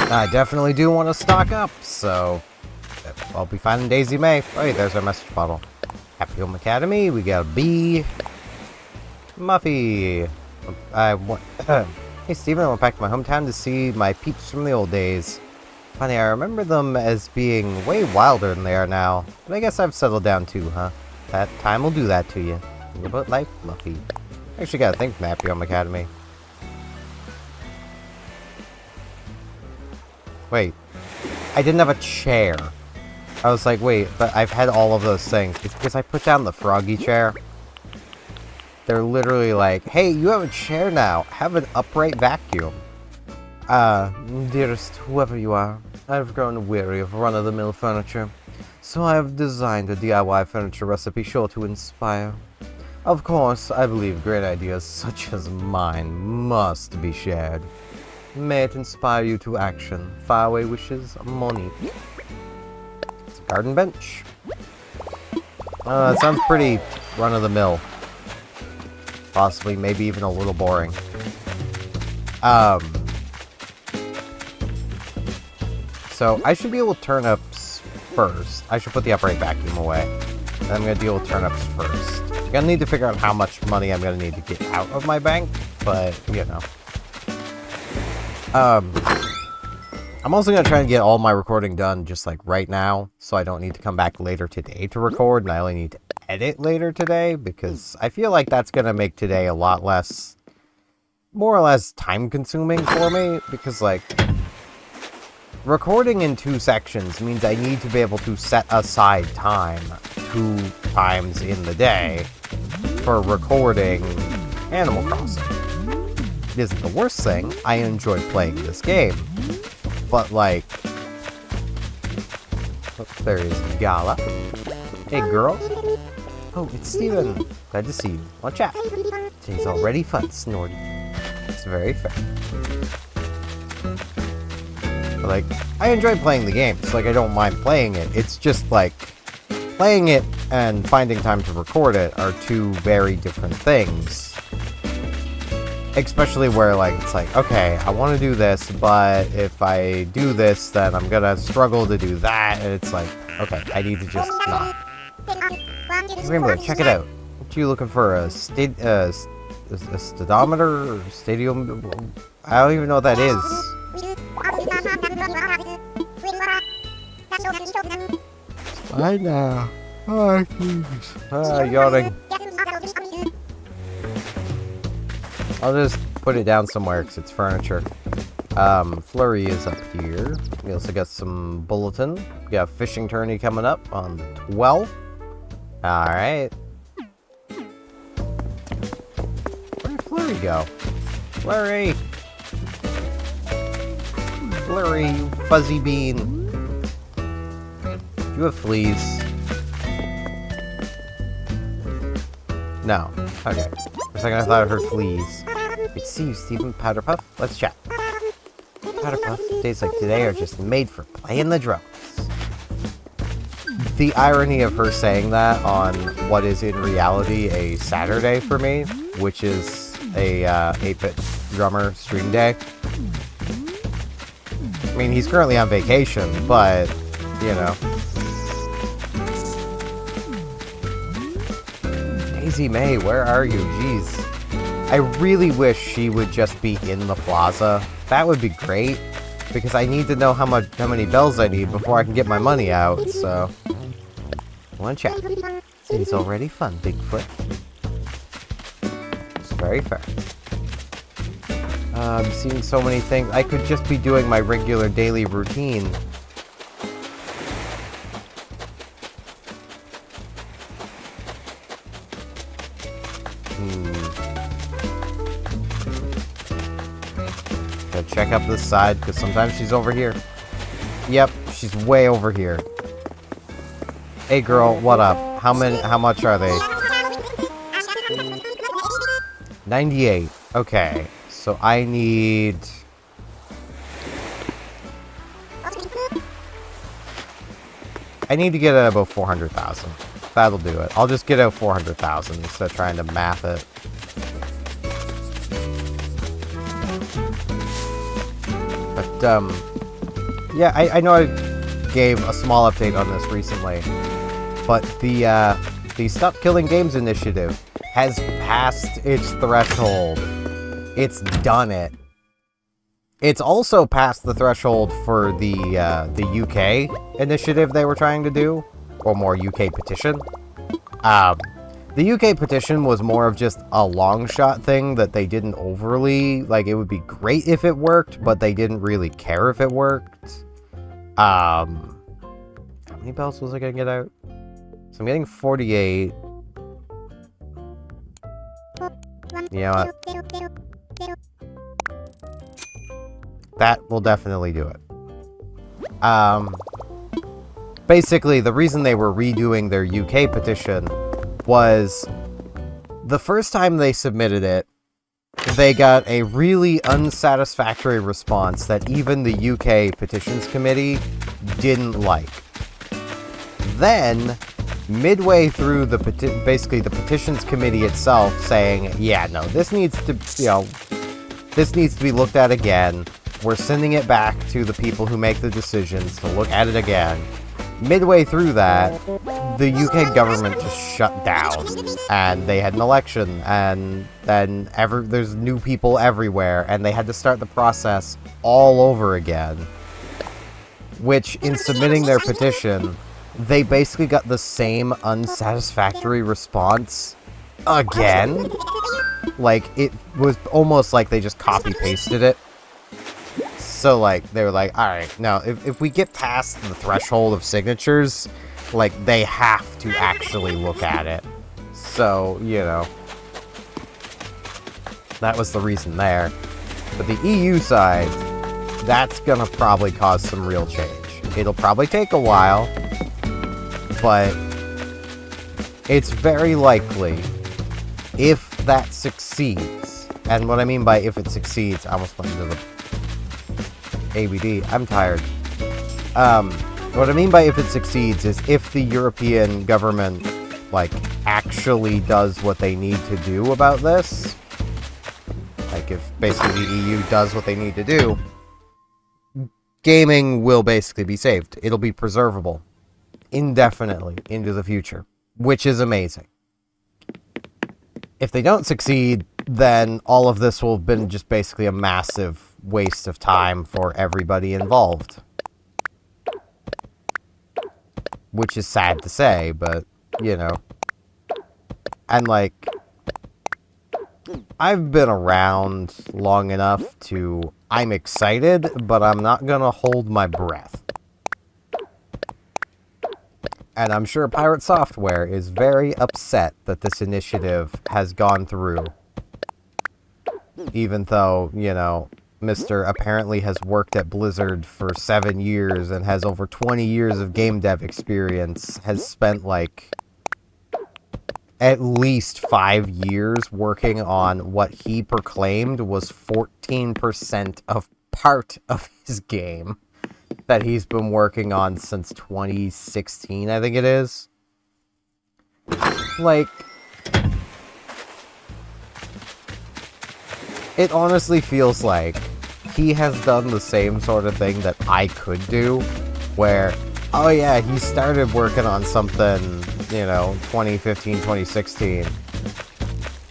I definitely do want to stock up, so I'll be finding Daisy May. Oh, hey, there's our message bottle. Happy Home Academy, we got a bee. Muffy. Hey, Steven, I went back to my hometown to see my peeps from the old days. Funny, I remember them as being way wilder than they are now. But I guess I've settled down too, huh? That time will do that to you. Think about life, Muffy. I actually gotta thank Happy Home Academy. Wait. I didn't have a chair. I was like, wait, but I've had all of those things. It's because I put down the froggy chair. They're literally like, hey, you have a chair now. Have an upright vacuum. Dearest, whoever you are, I've grown weary of run-of-the-mill furniture. So I have designed a DIY furniture recipe sure to inspire. Of course, I believe great ideas such as mine must be shared. May it inspire you to action. Faraway wishes, Monique. It's a garden bench. That sounds pretty run-of-the-mill. Possibly, maybe even a little boring. So, I should be able to turnips first. I should put the upright vacuum away. And I'm going to deal with turnips first. I'm going to need to figure out how much money I'm going to need to get out of my bank, but, you know. I'm also going to try and get all my recording done just like right now, so I don't need to come back later today to record, and I only need to edit later today, because I feel like that's going to make today a lot less, more or less time consuming for me, because like, recording in 2 sections means I need to be able to set aside time 2 times in the day for recording Animal Crossing. It isn't the worst thing. I enjoy playing this game. But, like... Oh, there is Gala. Hey, girl. Oh, it's Steven. Glad to see you. Want to chat? Today's already fun, Snorty. It's very fair. But, like, I enjoy playing the game. It's like I don't mind playing it. It's just, like... Playing it and finding time to record it are 2 very different things. Especially where, like, it's like, okay, I want to do this, but if I do this, then I'm gonna struggle to do that, and it's like, okay, I need to just not. Rainbow, check it out. What you looking for? A stadometer? Or stadium? I don't even know what that is. Bye now. Oh, jeez. Yawning. I'll just put it down somewhere because it's furniture. Flurry is up here. We also got some bulletin. We got a fishing tourney coming up on the 12th. Alright. Where did Flurry go? Flurry! Flurry, you fuzzy bean. Do you have fleas? No. Okay. For a second I thought I heard fleas. Good to see you, Steven. Powder Puff. Let's chat. Powder Puff, days like today are just made for playing the drums. The irony of her saying that on what is in reality a Saturday for me, which is a 8-bit drummer stream day. I mean, he's currently on vacation, but, you know. Daisy May, where are you? Jeez. I really wish she would just be in the plaza. That would be great, because I need to know how many bells I need before I can get my money out, so... One chat. It's already fun, Bigfoot. It's very fair. I'm seeing so many things. I could just be doing my regular daily routine. Gotta check up this side, because sometimes she's over here. Yep, she's way over here. Hey girl, what up? How much are they? 98. Okay. So I need I need to get it about 400,000. That'll do it. I'll just get out 400,000 instead of trying to math it. But, yeah, I know I gave a small update on this recently, but the Stop Killing Games initiative has passed its threshold. It's done it. It's also passed the threshold for the UK initiative they were trying to do, or more UK petition. The UK petition was more of just a long shot thing that they didn't overly, like, it would be great if it worked, but they didn't really care if it worked. How many bells was I gonna get out? So I'm getting 48. You know what? That will definitely do it. Basically, the reason they were redoing their UK petition was the first time they submitted it, they got a really unsatisfactory response that even the UK Petitions Committee didn't like. Then, midway through the basically the Petitions Committee itself saying, yeah, no, this needs to, this needs to be looked at again. We're sending it back to the people who make the decisions to look at it again. Midway through that, the UK government just shut down, and they had an election, and then there's new people everywhere, and they had to start the process all over again. Which, in submitting their petition, they basically got the same unsatisfactory response again. Like, it was almost like they just copy-pasted it. So, like, they were like, alright, now, if we get past the threshold of signatures, like, they have to actually look at it. So, you know, that was the reason there. But the EU side, that's gonna probably cause some real change. It'll probably take a while, but it's very likely, if that succeeds, and what I mean by if it succeeds, I almost went into the ABD. I'm tired. What I mean by if it succeeds is if the European government, like, actually does what they need to do about this. Like, if basically the EU does what they need to do, gaming will basically be saved. It'll be preservable indefinitely into the future, which is amazing. If they don't succeed, then all of this will have been just basically a massive waste of time for everybody involved. Which is sad to say, but, you know. And, like, I've been around long enough to... I'm excited, but I'm not gonna hold my breath. And I'm sure Pirate Software is very upset that this initiative has gone through. Even though, you know, Mr. apparently has worked at Blizzard for 7 years and has over 20 years of game dev experience, has spent, like, at least 5 years working on what he proclaimed was 14% of part of his game that he's been working on since 2016, I think it is. Like, it honestly feels like he has done the same sort of thing that I could do, where, oh yeah, he started working on something, you know, 2015, 2016.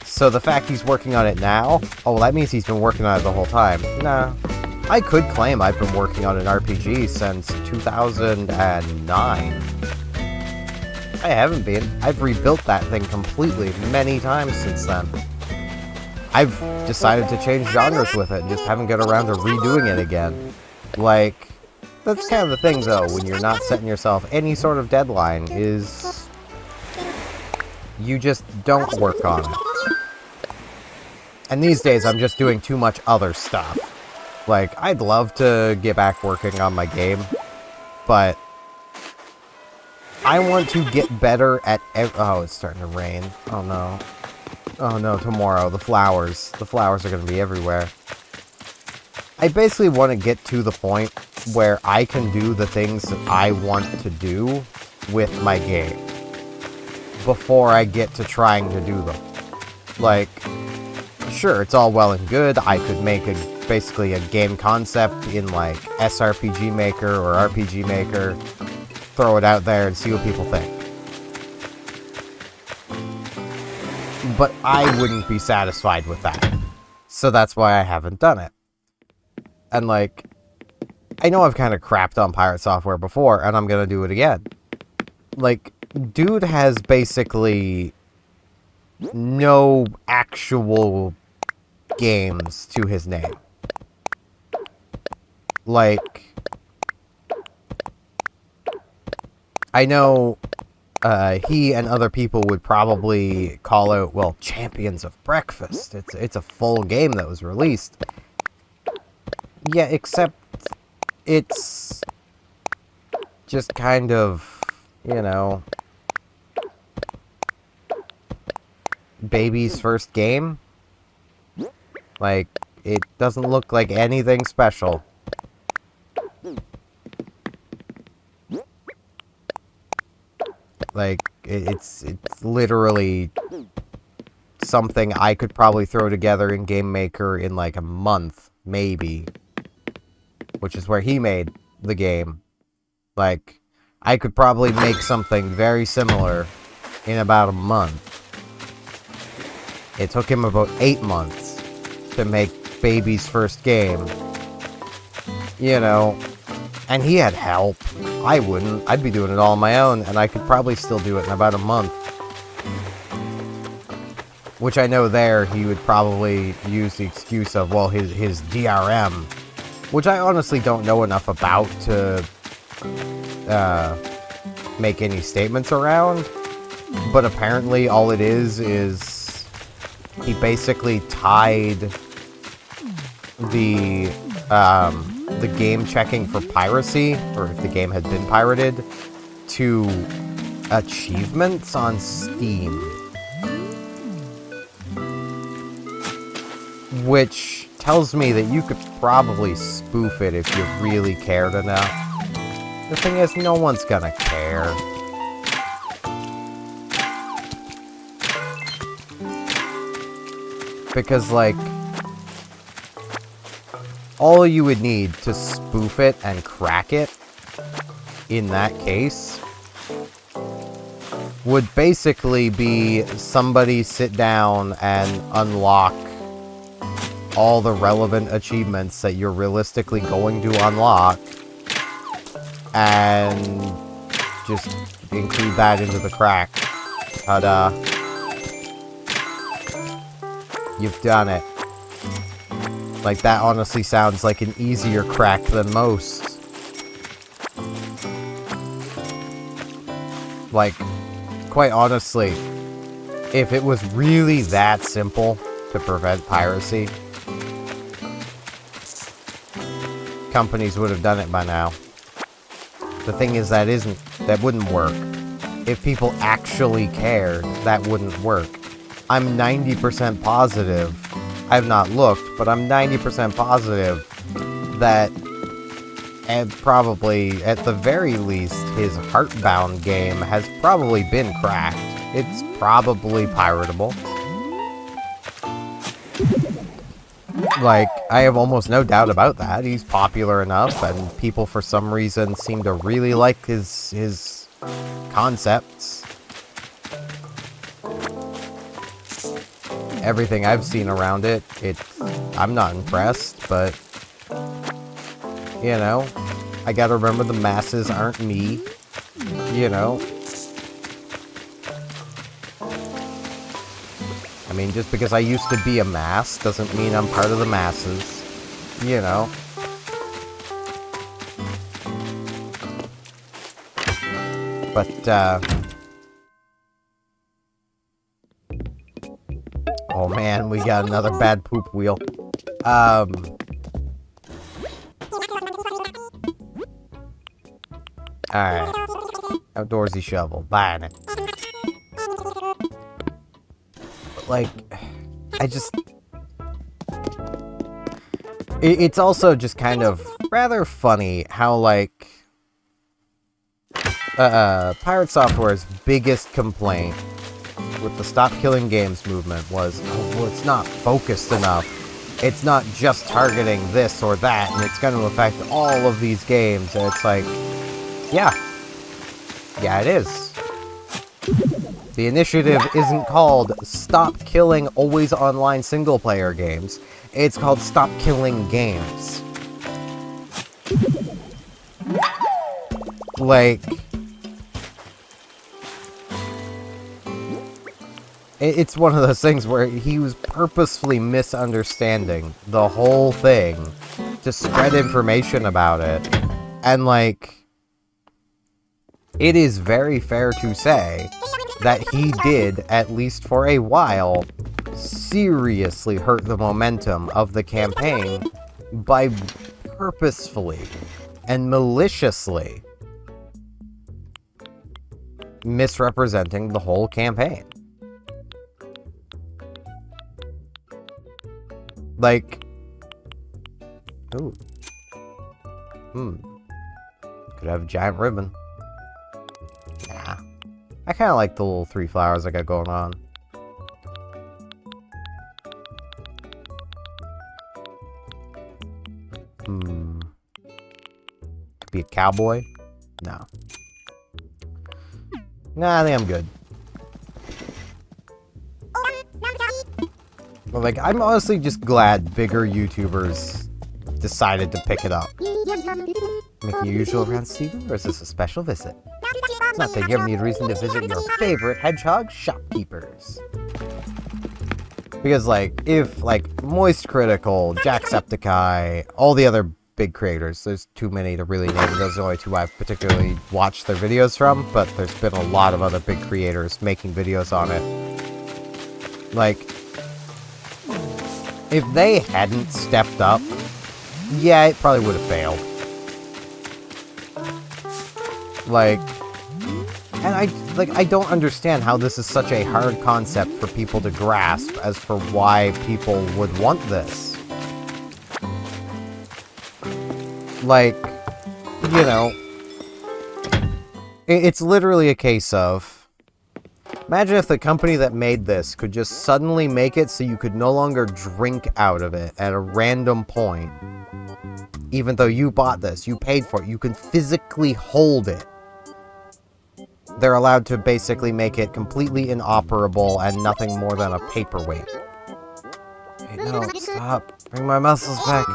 So the fact he's working on it now, oh, well, that means he's been working on it the whole time. Nah. I could claim I've been working on an RPG since 2009. I haven't been. I've rebuilt that thing completely many times since then. I've decided to change genres with it and just haven't got around to redoing it again. Like, that's kind of the thing, though, when you're not setting yourself any sort of deadline, is you just don't work on it. And these days, I'm just doing too much other stuff. Like, I'd love to get back working on my game, but I want to get better at oh, it's starting to rain. Oh no. Oh no, tomorrow, the flowers. The flowers are going to be everywhere. I basically want to get to the point where I can do the things that I want to do with my game before I get to trying to do them. Like, sure, it's all well and good. I could make basically a game concept in, like, SRPG Maker or RPG Maker, throw it out there and see what people think. But I wouldn't be satisfied with that. So that's why I haven't done it. And, like, I know I've kind of crapped on Pirate Software before, and I'm gonna do it again. Like, dude has basically no actual games to his name. Like, I know he and other people would probably call out, well, Champions of Breakfast. It's a full game that was released. Yeah, except it's just kind of, you know, baby's first game. Like, it doesn't look like anything special. Like, it's literally something I could probably throw together in Game Maker in like a month, maybe. Which is where he made the game. Like, I could probably make something very similar in about a month. It took him about 8 months to make baby's first game. You know, and he had help. I wouldn't. I'd be doing it all on my own, and I could probably still do it in about a month. Which I know there he would probably use the excuse of, well, his DRM. Which I honestly don't know enough about to make any statements around. But apparently all it is he basically tied the game checking for piracy, or if the game had been pirated, to achievements on Steam. Which tells me that you could probably spoof it if you really cared enough. The thing is, no one's gonna care. Because, like, all you would need to spoof it and crack it, in that case, would basically be somebody sit down and unlock all the relevant achievements that you're realistically going to unlock, and just include that into the crack. Ta-da. You've done it. Like, that honestly sounds like an easier crack than most. Like, quite honestly, if it was really that simple to prevent piracy, companies would have done it by now. The thing is, that wouldn't work. If people actually cared, that wouldn't work. I'm 90% positive, I've not looked, but I'm 90% positive that, and probably, at the very least, his Heartbound game has probably been cracked. It's probably piratable. Like, I have almost no doubt about that. He's popular enough, and people for some reason seem to really like his concepts. Everything I've seen around it, I'm not impressed, but, you know, I gotta remember the masses aren't me, you know. I mean, just because I used to be a mass doesn't mean I'm part of the masses, you know. But, oh man, we got another bad poop wheel. Alright. Outdoorsy shovel. Buying it. But, like, I just... It's also just kind of rather funny how, like... Pirate Software's biggest complaint with the Stop Killing Games movement was, oh, well, it's not focused enough. It's not just targeting this or that, and it's going to affect all of these games. And it's like, yeah. Yeah, it is. The initiative isn't called Stop Killing Always Online Single-Player Games. It's called Stop Killing Games. Like... It's one of those things where he was purposefully misunderstanding the whole thing to spread information about it. And, like, it is very fair to say that he did, at least for a while, seriously hurt the momentum of the campaign by purposefully and maliciously misrepresenting the whole campaign. Like, ooh. Could have a giant ribbon. Nah. I kind of like the little 3 flowers I got going on. Could be a cowboy? No. Nah, I think I'm good. But, like, I'm honestly just glad bigger YouTubers decided to pick it up. Making your usual round, Steven, or is this a special visit? Not that you ever need a reason to visit your favorite hedgehog shopkeepers. Because, like, if, like, Moist Critical, Jacksepticeye, all the other big creators, there's too many to really name. Those are the only two I've particularly watched their videos from, but there's been a lot of other big creators making videos on it. Like, if they hadn't stepped up, yeah, it probably would have failed. Like, and I don't understand how this is such a hard concept for people to grasp as for why people would want this. Like, you know, it's literally a case of, imagine if the company that made this could just suddenly make it so you could no longer drink out of it at a random point. Even though you bought this, you paid for it, you can physically hold it. They're allowed to basically make it completely inoperable and nothing more than a paperweight. Hey, no, stop. Bring my muscles back.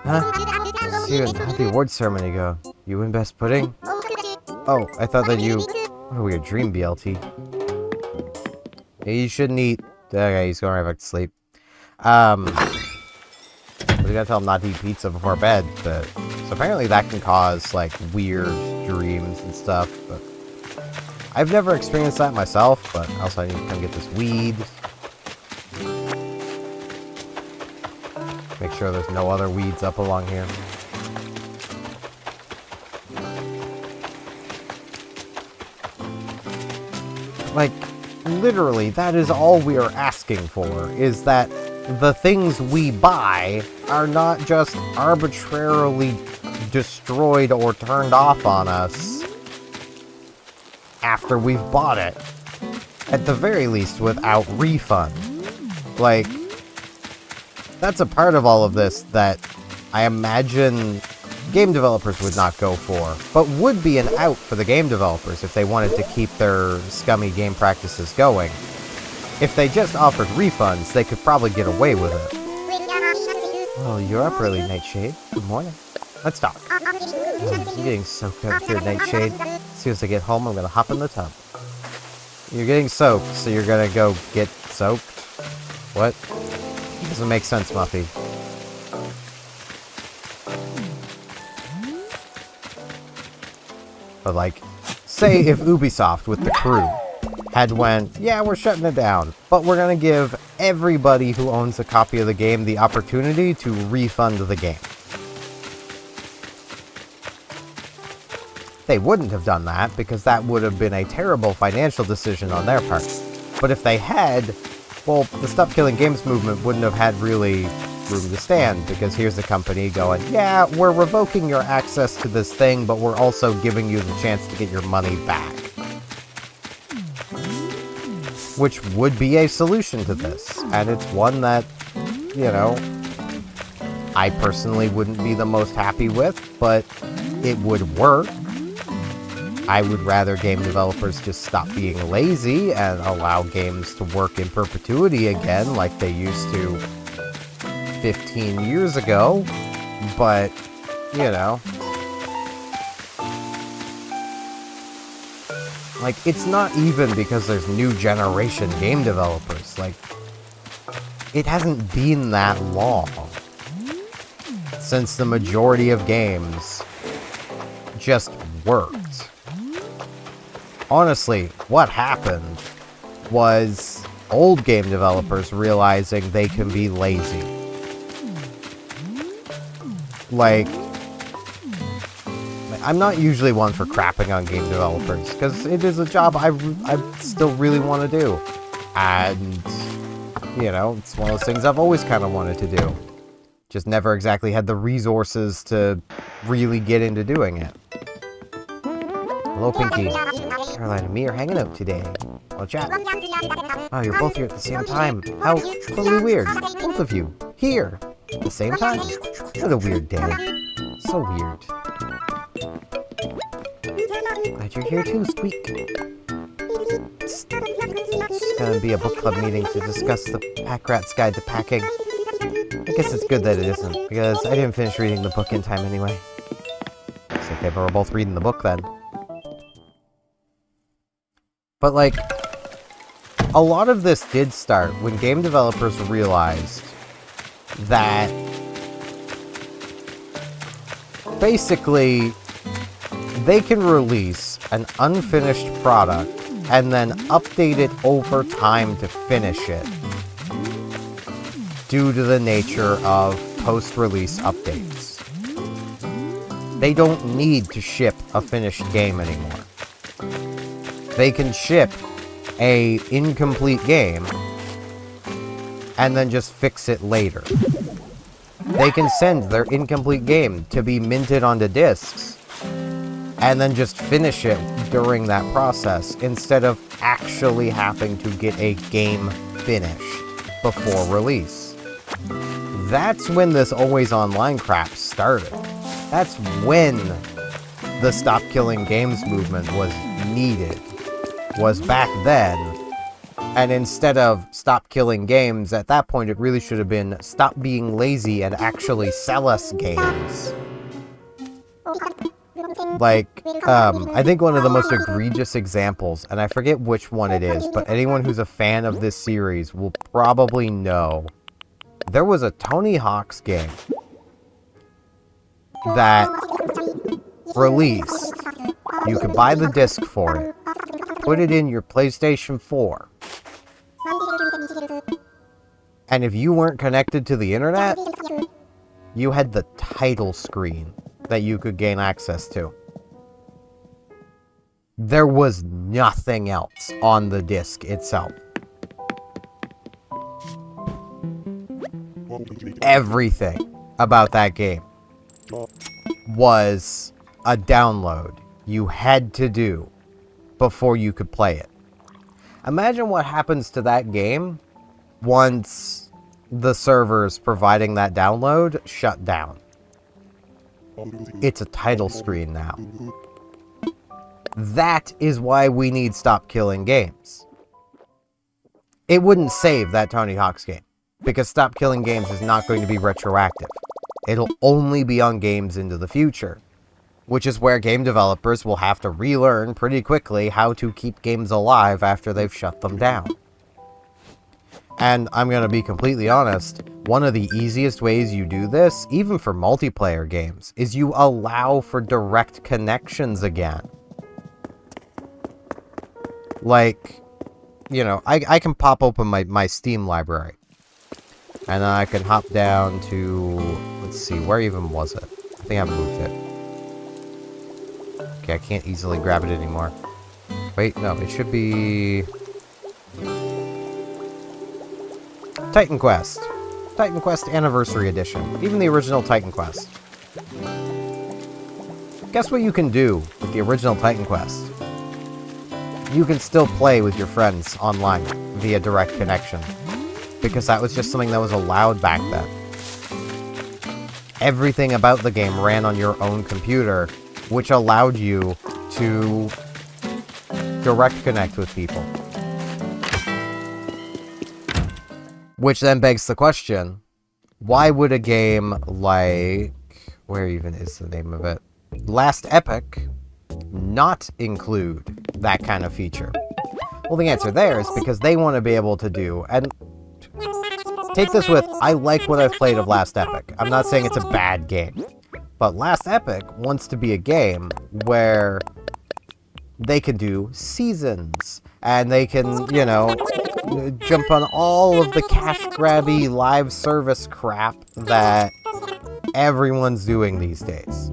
Huh? Steven, how'd the award ceremony go? You win Best Pudding? Oh, I thought that you... What a weird dream, BLT. You shouldn't eat... Okay, he's going right back to sleep. We gotta tell him not to eat pizza before bed, but... So apparently that can cause, like, weird dreams and stuff, but... I've never experienced that myself, but also I need to come get this weed. Make sure there's no other weeds up along here. Like, literally, that is all we are asking for, is that the things we buy are not just arbitrarily destroyed or turned off on us after we've bought it. At the very least, without refund. Like, that's a part of all of this that I imagine game developers would not go for, but would be an out for the game developers if they wanted to keep their scummy game practices going. If they just offered refunds, they could probably get away with it. Oh, you're up early, Nightshade. Good morning. Let's talk. Oh, I'm getting soaked up here, Nightshade. As soon as I get home, I'm gonna hop in the tub. You're getting soaked, so you're gonna go get soaked? What? Doesn't make sense, Muffy. But, like, say if Ubisoft with the crew had went, yeah, we're shutting it down, but we're gonna give everybody who owns a copy of the game the opportunity to refund the game. They wouldn't have done that, because that would have been a terrible financial decision on their part. But if they had, well, the Stop Killing Games movement wouldn't have had really, room to stand, because here's the company going, yeah, we're revoking your access to this thing, but we're also giving you the chance to get your money back. Which would be a solution to this, and it's one that, you know, I personally wouldn't be the most happy with, but it would work. I would rather game developers just stop being lazy and allow games to work in perpetuity again like they used to 15 years ago, but, you know, like, it's not even because there's new generation game developers. Like, it hasn't been that long since the majority of games just worked. Honestly, what happened was old game developers realizing they can be lazy. Like, I'm not usually one for crapping on game developers, because it is a job I still really want to do. And, you know, it's one of those things I've always kind of wanted to do. Just never exactly had the resources to really get into doing it. Hello, Pinky. Caroline and me are hanging out today. Well, chat. Oh, you're both here at the same time. How totally weird. Both of you. Here. At the same time. What a weird day. So weird. Glad you're here too, Squeak. It's gonna be a book club meeting to discuss the Pack Rat's Guide to Packing. I guess it's good that it isn't, because I didn't finish reading the book in time anyway. It's okay, but we're both reading the book then. But, like, a lot of this did start when game developers realized that basically they can release an unfinished product and then update it over time to finish it due to the nature of post-release updates. They don't need to ship a finished game anymore. They can ship a incomplete game and then just fix it later. They can send their incomplete game to be minted onto discs and then just finish it during that process instead of actually having to get a game finished before release. That's when this always online crap started. That's when the Stop Killing Games movement was needed. Was back then, and instead of stop killing games, at that point it really should have been stop being lazy and actually sell us games. Like, I think one of the most egregious examples, and I forget which one it is, but anyone who's a fan of this series will probably know, there was a Tony Hawk's game that released. You could buy the disc for it. Put it in your PlayStation 4. And if you weren't connected to the internet, you had the title screen that you could gain access to. There was nothing else on the disc itself. Everything about that game was a download you had to do before you could play it. Imagine what happens to that game once the servers providing that download shut down. It's a title screen now. That is why we need Stop Killing Games. It wouldn't save that Tony Hawk's game, because Stop Killing Games is not going to be retroactive. It'll only be on games into the future, which is where game developers will have to relearn pretty quickly how to keep games alive after they've shut them down. And I'm going to be completely honest, one of the easiest ways you do this, even for multiplayer games, is you allow for direct connections again. Like, you know, I can pop open my Steam library. And then I can hop down to, let's see, where even was it? I think I moved it. Okay, I can't easily grab it anymore. Wait, no, it should be Titan Quest. Titan Quest Anniversary Edition. Even the original Titan Quest. Guess what you can do with the original Titan Quest? You can still play with your friends online via direct connection. Because that was just something that was allowed back then. Everything about the game ran on your own computer, which allowed you to direct connect with people. Which then begs the question, why would a game like... where even is the name of it? Last Epic not include that kind of feature? Well, the answer there is because they want to be able to do... and take this with, I like what I've played of Last Epic. I'm not saying it's a bad game. But Last Epic wants to be a game where they can do seasons. And they can, you know, jump on all of the cash-grabby live service crap that everyone's doing these days.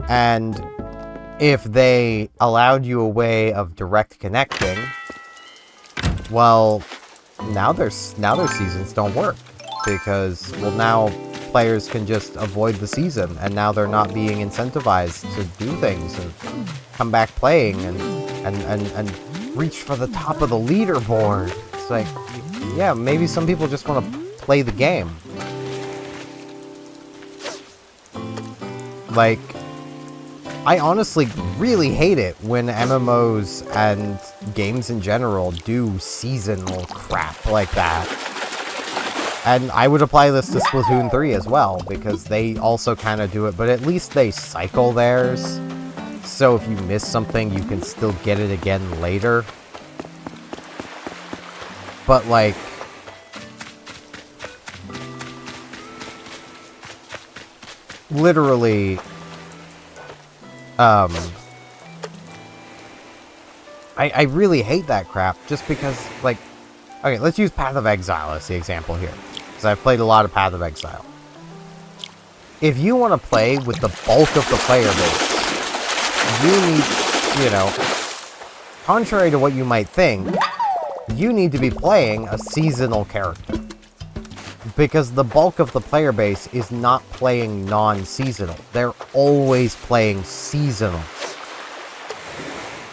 And if they allowed you a way of direct connecting, well, now their seasons don't work. Because, well, now players can just avoid the season, and now they're not being incentivized to do things and come back playing and reach for the top of the leaderboard. It's like, yeah, maybe some people just want to play the game. Like, I honestly really hate it when MMOs and games in general do seasonal crap like that. And I would apply this to Splatoon 3 as well, because they also kind of do it, but at least they cycle theirs. So if you miss something, you can still get it again later. But, like... literally... I really hate that crap, just because, like... okay, let's use Path of Exile as the example here. Because I've played a lot of Path of Exile. If you want to play with the bulk of the player base, you need, you know, contrary to what you might think, you need to be playing a seasonal character. Because the bulk of the player base is not playing non-seasonal. They're always playing seasonal.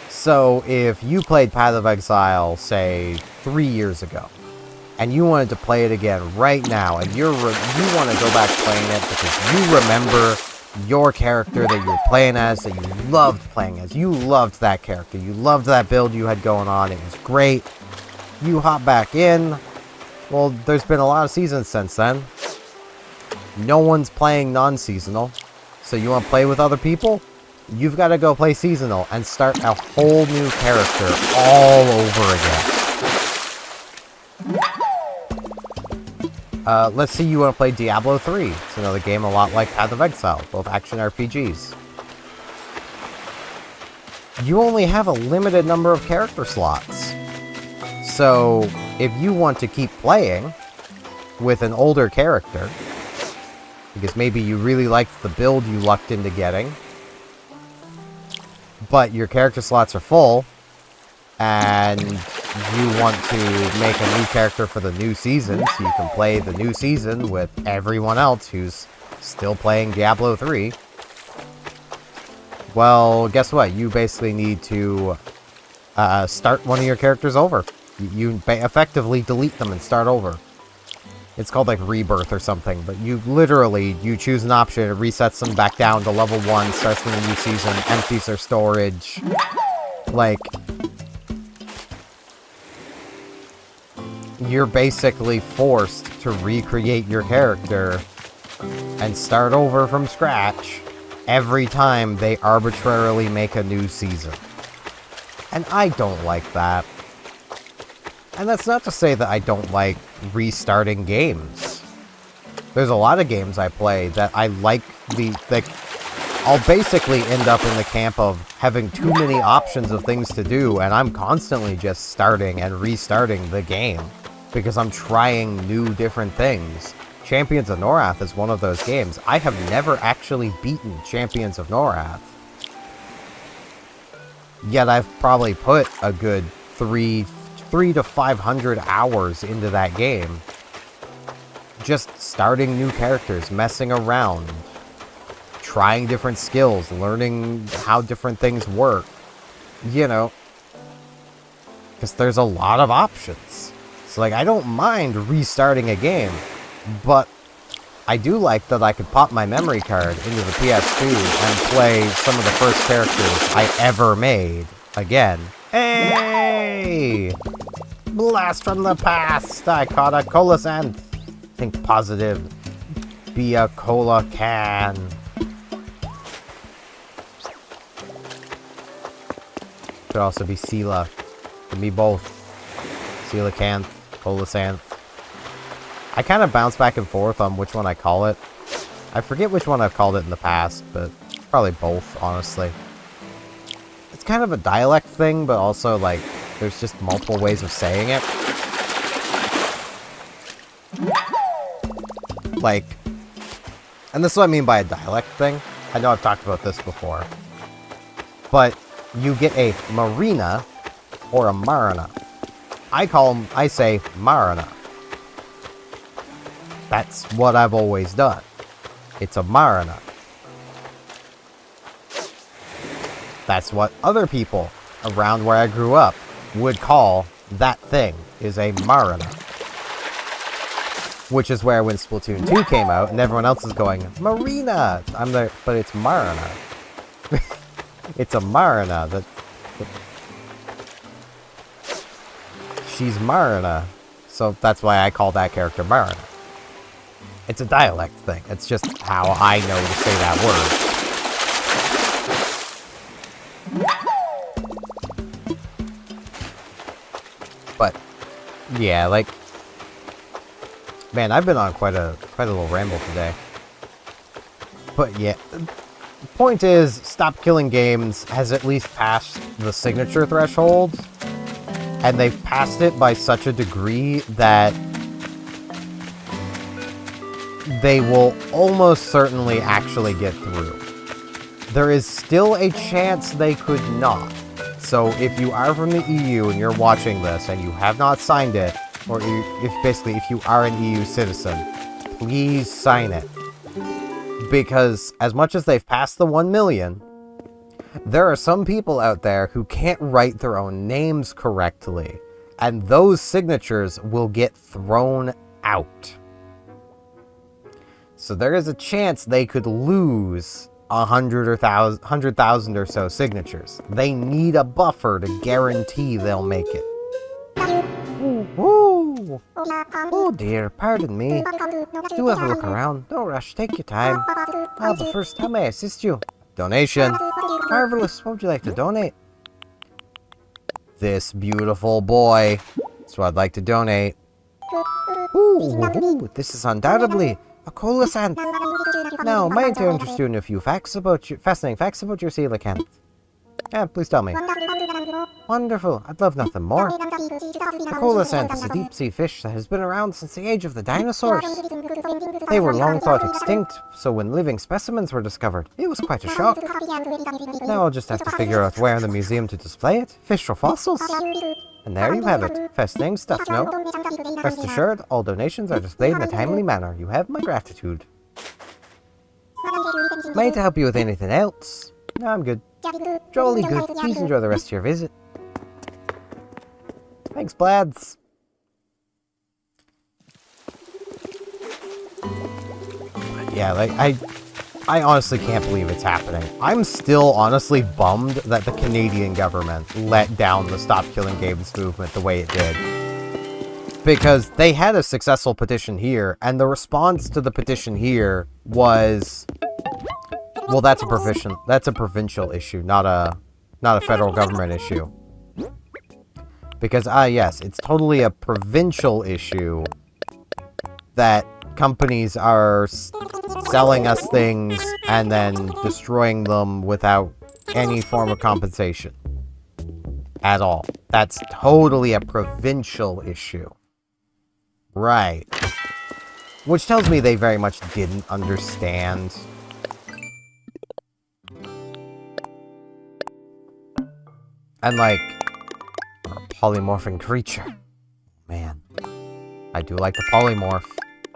So if you played Path of Exile, say, 3 years ago, and you wanted to play it again right now, and you want to go back playing it because you remember your character that you were playing as, that you loved playing as. You loved that character. You loved that build you had going on. It was great. You hop back in. Well, there's been a lot of seasons since then. No one's playing non-seasonal. So you want to play with other people? You've got to go play seasonal and start a whole new character all over again. Let's say you want to play Diablo 3. It's another game a lot like Path of Exile, both action RPGs. You only have a limited number of character slots. So, if you want to keep playing with an older character, because maybe you really liked the build you lucked into getting, but your character slots are full, and you want to make a new character for the new season, so you can play the new season with everyone else who's still playing Diablo 3, well, guess what? You basically need to start one of your characters over. You effectively delete them and start over. It's called like Rebirth or something, but you literally, you choose an option, it resets them back down to level 1, starts them a new season, empties their storage. Like, you're basically forced to recreate your character and start over from scratch every time they arbitrarily make a new season. And I don't like that. And that's not to say that I don't like restarting games. There's a lot of games I play that I like I'll basically end up in the camp of having too many options of things to do, and I'm constantly just starting and restarting the game because I'm trying new different things. Champions of Norath is one of those games. I have never actually beaten Champions of Norath. Yet I've probably put a good 300 to 500 hours into that game. just starting new characters, messing around, trying different skills, learning how different things work, you know, because there's a lot of options. So, like, I don't mind restarting a game, but I do like that I could pop my memory card into the PS2 and play some of the first characters I ever made again. Hey! Blast from the past! I caught a coelacanth. Think positive. Be a cola can. Could also be Sela. Could be both. Coelacanth, coelacanth. I kind of bounce back and forth on which one I call it. I forget which one I've called it in the past, but probably both, honestly. It's kind of a dialect thing, but also, like, there's just multiple ways of saying it. Like, and this is what I mean by a dialect thing. I know I've talked about this before. But you get a marina or a marina. I say marina. That's what I've always done. It's a marina. That's what other people around where I grew up would call that thing, is a marina. Which is where when Splatoon 2 came out and everyone else is going, Marina! I'm there, but it's marina. It's a marina. She's marina. So that's why I call that character Marina. It's a dialect thing. It's just how I know to say that word. But, yeah, like... Man, I've been on quite a little ramble today. But yeah, the point is, Stop Killing Games has at least passed the signature threshold. And they've passed it by such a degree that they will almost certainly actually get through. There is still a chance they could not. So if you are from the EU and you're watching this and you have not signed it, or if you are an EU citizen, please sign it. Because as much as they've passed the 1 million, there are some people out there who can't write their own names correctly, and those signatures will get thrown out. So there is a chance they could lose 100,000 or so signatures. They need a buffer to guarantee they'll make it. Ooh. Oh dear, pardon me. Do have a look around. Don't rush, take your time. But first, how may I assist you? Donation. Marvelous. What would you like to donate? This beautiful boy. That's what I'd like to donate. Ooh, this is undoubtedly a coelacanth. Now, might I interest you in a few fascinating facts about your coelacanth? Yeah, please tell me. Wonderful. I'd love nothing more. A coelacanth is a deep-sea fish that has been around since the age of the dinosaurs. They were long thought extinct, so when living specimens were discovered, it was quite a shock. Now I'll just have to figure out where in the museum to display it. Fish or fossils? And there you have it. Fascinating stuff, no? Rest assured, all donations are displayed in a timely manner. You have my gratitude. Might I help you with anything else? No, I'm good. Jolly good. Please enjoy the rest of your visit. Thanks, Blads. Yeah, like, I honestly can't believe it's happening. I'm still honestly bummed that the Canadian government let down the Stop Killing Games movement the way it did. Because they had a successful petition here, and the response to the petition here was... Well, that's a provincial issue, not a federal government issue. Because, yes, it's totally a provincial issue that companies are selling us things and then destroying them without any form of compensation. At all. That's totally a provincial issue. Right. Which tells me they very much didn't understand. And like, a polymorphing creature. Man. I do like the polymorph.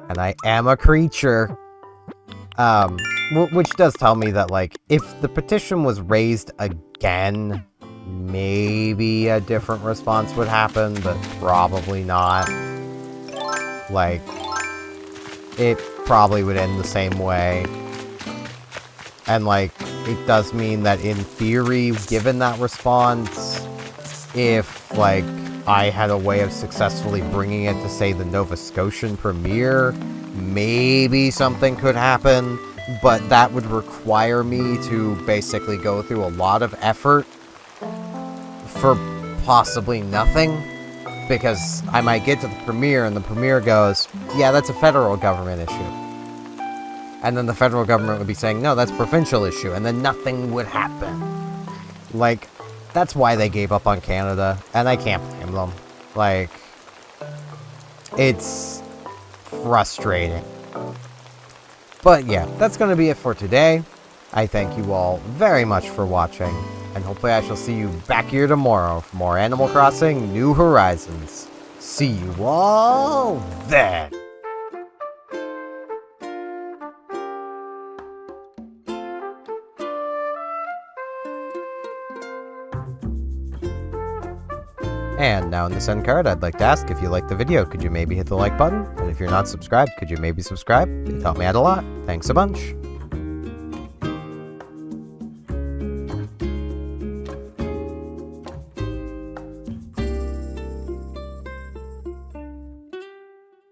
And I am a creature. Which does tell me that, like, if the petition was raised again, maybe a different response would happen, but probably not. Like, it probably would end the same way. And, like, it does mean that in theory, given that response, if, like, I had a way of successfully bringing it to, say, the Nova Scotian premiere, maybe something could happen, but that would require me to basically go through a lot of effort for possibly nothing, because I might get to the premiere and the premiere goes, yeah, that's a federal government issue. And then the federal government would be saying, no, that's a provincial issue, and then nothing would happen. Like, that's why they gave up on Canada, and I can't blame them. Like, it's frustrating. But yeah, that's going to be it for today. I thank you all very much for watching, and hopefully I shall see you back here tomorrow for more Animal Crossing New Horizons. See you all then! And now in this end card, I'd like to ask, if you liked the video, could you maybe hit the like button? And if you're not subscribed, could you maybe subscribe? It'd help me out a lot. Thanks a bunch.